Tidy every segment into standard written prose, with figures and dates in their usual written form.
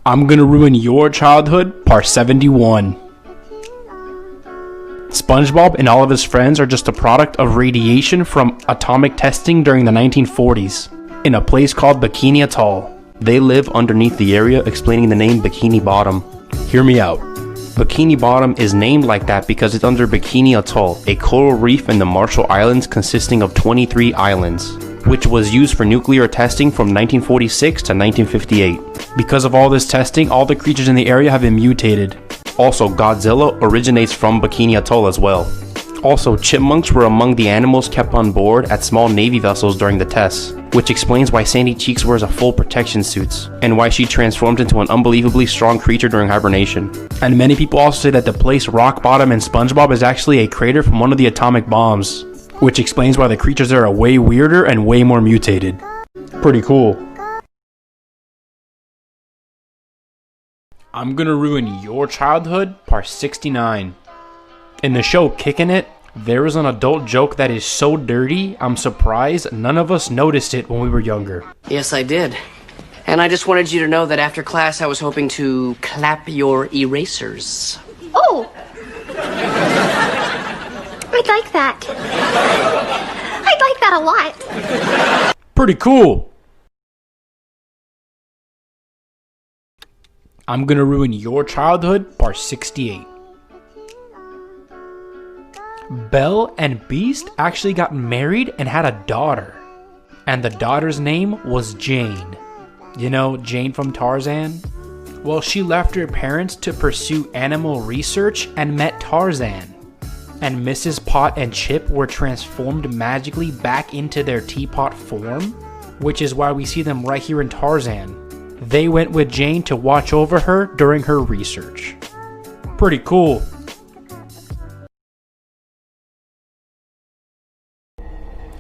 I'm gonna ruin your childhood, part 71. SpongeBob and all of his friends are just a product of radiation from atomic testing during the 1940s in a place called Bikini Atoll. They live underneath the area, explaining the name Bikini Bottom. Hear me out. Bikini Bottom is named like that because it's under Bikini Atoll, a coral reef in the Marshall Islands consisting of 23 islands, which was used for nuclear testing from 1946 to 1958. Because of all this testing, all the creatures in the area have been mutated. Also, Godzilla originates from Bikini Atoll as well. Also, chipmunks were among the animals kept on board at small Navy vessels during the tests, which explains why Sandy Cheeks wears a full protection suit, and why she transformed into an unbelievably strong creature during hibernation. And many people also say that the place Rock Bottom in SpongeBob is actually a crater from one of the atomic bombs, which explains why the creatures there are way weirder and way more mutated. Pretty cool. I'm gonna ruin your childhood, part 69. In the show Kickin' It, there is an adult joke that is so dirty, I'm surprised none of us noticed it when we were younger. Yes, I did. And I just wanted you to know that after class I was hoping to clap your erasers. Oh! I'd like that. I'd like that a lot. Pretty cool. I'm gonna ruin your childhood, part 68. Belle and Beast actually got married and had a daughter. And the daughter's name was Jane. You know, Jane from Tarzan? Well, she left her parents to pursue animal research and met Tarzan. And Mrs. Pot and Chip were transformed magically back into their teapot form, which is why we see them right here in Tarzan. They went with Jane to watch over her during her research. Pretty cool.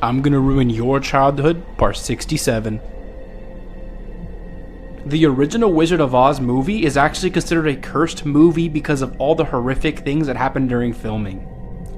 I'm gonna ruin your childhood, part 67. The original Wizard of Oz movie is actually considered a cursed movie because of all the horrific things that happened during filming.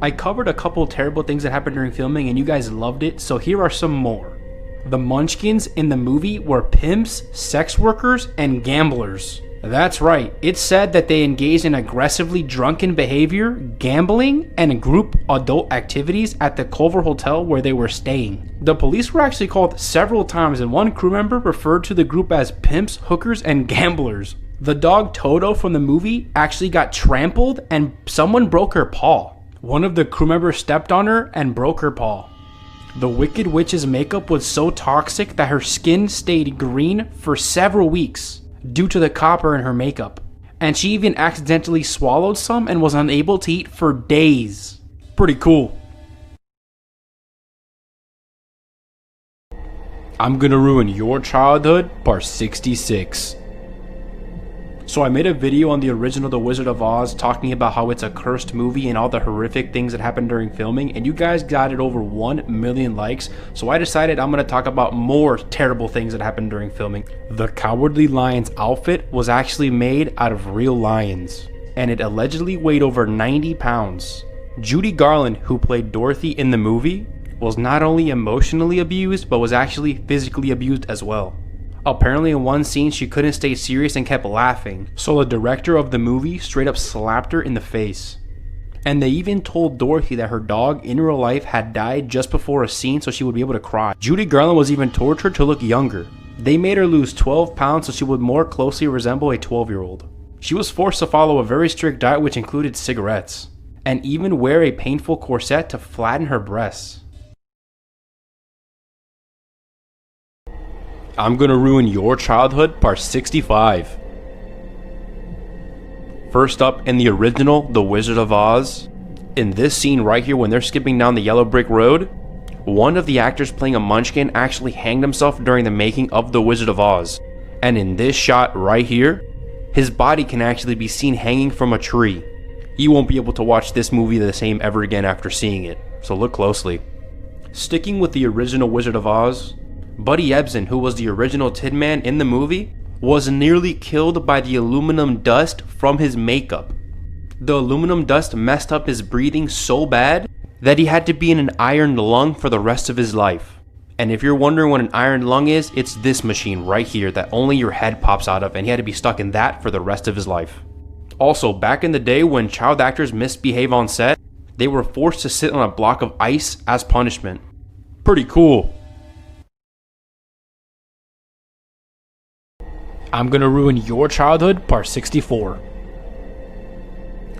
I covered a couple terrible things that happened during filming and you guys loved it, so here are some more. The Munchkins in the movie were pimps, sex workers, and gamblers. That's right, it's said that they engaged in aggressively drunken behavior, gambling, and group adult activities at the Culver Hotel where they were staying. The police were actually called several times and one crew member referred to the group as pimps, hookers, and gamblers. The dog Toto from the movie actually got trampled and someone broke her paw. One of the crew members stepped on her and broke her paw. The Wicked Witch's makeup was so toxic that her skin stayed green for several weeks due to the copper in her makeup. And she even accidentally swallowed some and was unable to eat for days. Pretty cool. I'm gonna ruin your childhood, part 66. So I made a video on the original The Wizard of Oz talking about how it's a cursed movie and all the horrific things that happened during filming, and you guys got it over 1 million likes, so I decided I'm going to talk about more terrible things that happened during filming. The Cowardly Lion's outfit was actually made out of real lions, and it allegedly weighed over 90 pounds. Judy Garland, who played Dorothy in the movie, was not only emotionally abused, but was actually physically abused as well. Apparently in one scene she couldn't stay serious and kept laughing, so the director of the movie straight up slapped her in the face. And they even told Dorothy that her dog in real life had died just before a scene so she would be able to cry. Judy Garland was even tortured to look younger. They made her lose 12 pounds so she would more closely resemble a 12-year-old. She was forced to follow a very strict diet which included cigarettes, and even wear a painful corset to flatten her breasts. I'm gonna ruin your childhood, part 65. First up, in the original The Wizard of Oz, in this scene right here when they're skipping down the yellow brick road, one of the actors playing a munchkin actually hanged himself during the making of The Wizard of Oz. And in this shot right here, his body can actually be seen hanging from a tree. You won't be able to watch this movie the same ever again after seeing it, so look closely. Sticking with the original Wizard of Oz, Buddy Ebsen, who was the original Tin Man in the movie, was nearly killed by the aluminum dust from his makeup. The aluminum dust messed up his breathing so bad that he had to be in an iron lung for the rest of his life. And if you're wondering what an iron lung is, it's this machine right here that only your head pops out of, and he had to be stuck in that for the rest of his life. Also, back in the day when child actors misbehave on set, they were forced to sit on a block of ice as punishment. Pretty cool. I'm gonna ruin your childhood, part 64.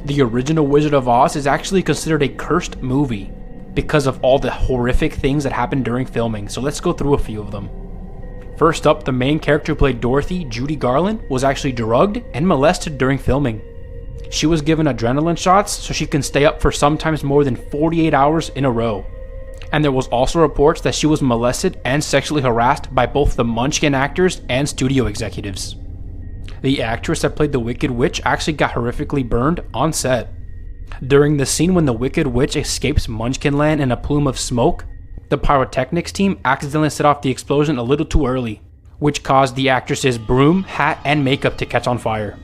The original Wizard of Oz is actually considered a cursed movie because of all the horrific things that happened during filming, so let's go through a few of them. First up, the main character who played Dorothy, Judy Garland, was actually drugged and molested during filming. She was given adrenaline shots so she can stay up for sometimes more than 48 hours in a row. And there was also reports that she was molested and sexually harassed by both the Munchkin actors and studio executives. The actress that played the Wicked Witch actually got horrifically burned on set. During the scene when the Wicked Witch escapes Munchkinland in a plume of smoke, the pyrotechnics team accidentally set off the explosion a little too early, which caused the actress's broom, hat, and makeup to catch on fire.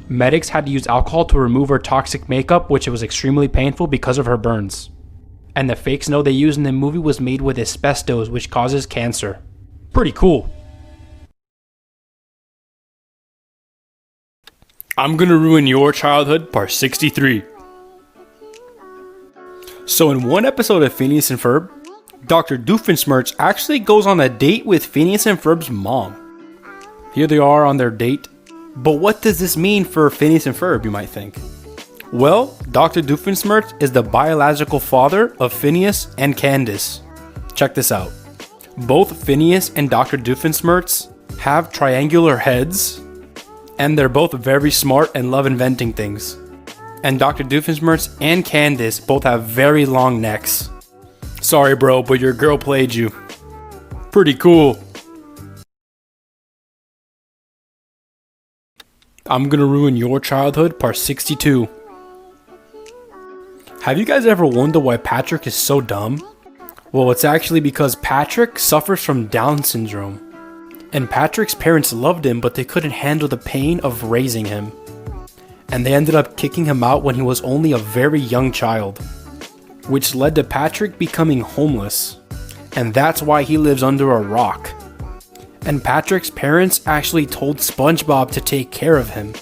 Medics had to use alcohol to remove her toxic makeup, which was extremely painful because of her burns. And the fake snow they used in the movie was made with asbestos, which causes cancer. Pretty cool. I'm gonna ruin your childhood, part 63. So in one episode of Phineas and Ferb, Dr. Doofenshmirtz actually goes on a date with Phineas and Ferb's mom. Here they are on their date. But what does this mean for Phineas and Ferb, you might think? Well, Dr. Doofenshmirtz is the biological father of Phineas and Candace. Check this out. Both Phineas and Dr. Doofenshmirtz have triangular heads, and they're both very smart and love inventing things. And Dr. Doofenshmirtz and Candace both have very long necks. Sorry bro, but your girl played you. Pretty cool. I'm gonna ruin your childhood, part 62. Have you guys ever wondered why Patrick is so dumb? Well, it's actually because Patrick suffers from Down syndrome. And Patrick's parents loved him, but they couldn't handle the pain of raising him. And they ended up kicking him out when he was only a very young child, which led to Patrick becoming homeless. And that's why he lives under a rock. And Patrick's parents actually told SpongeBob to take care of him.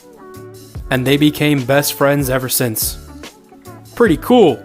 And they became best friends ever since. Pretty cool.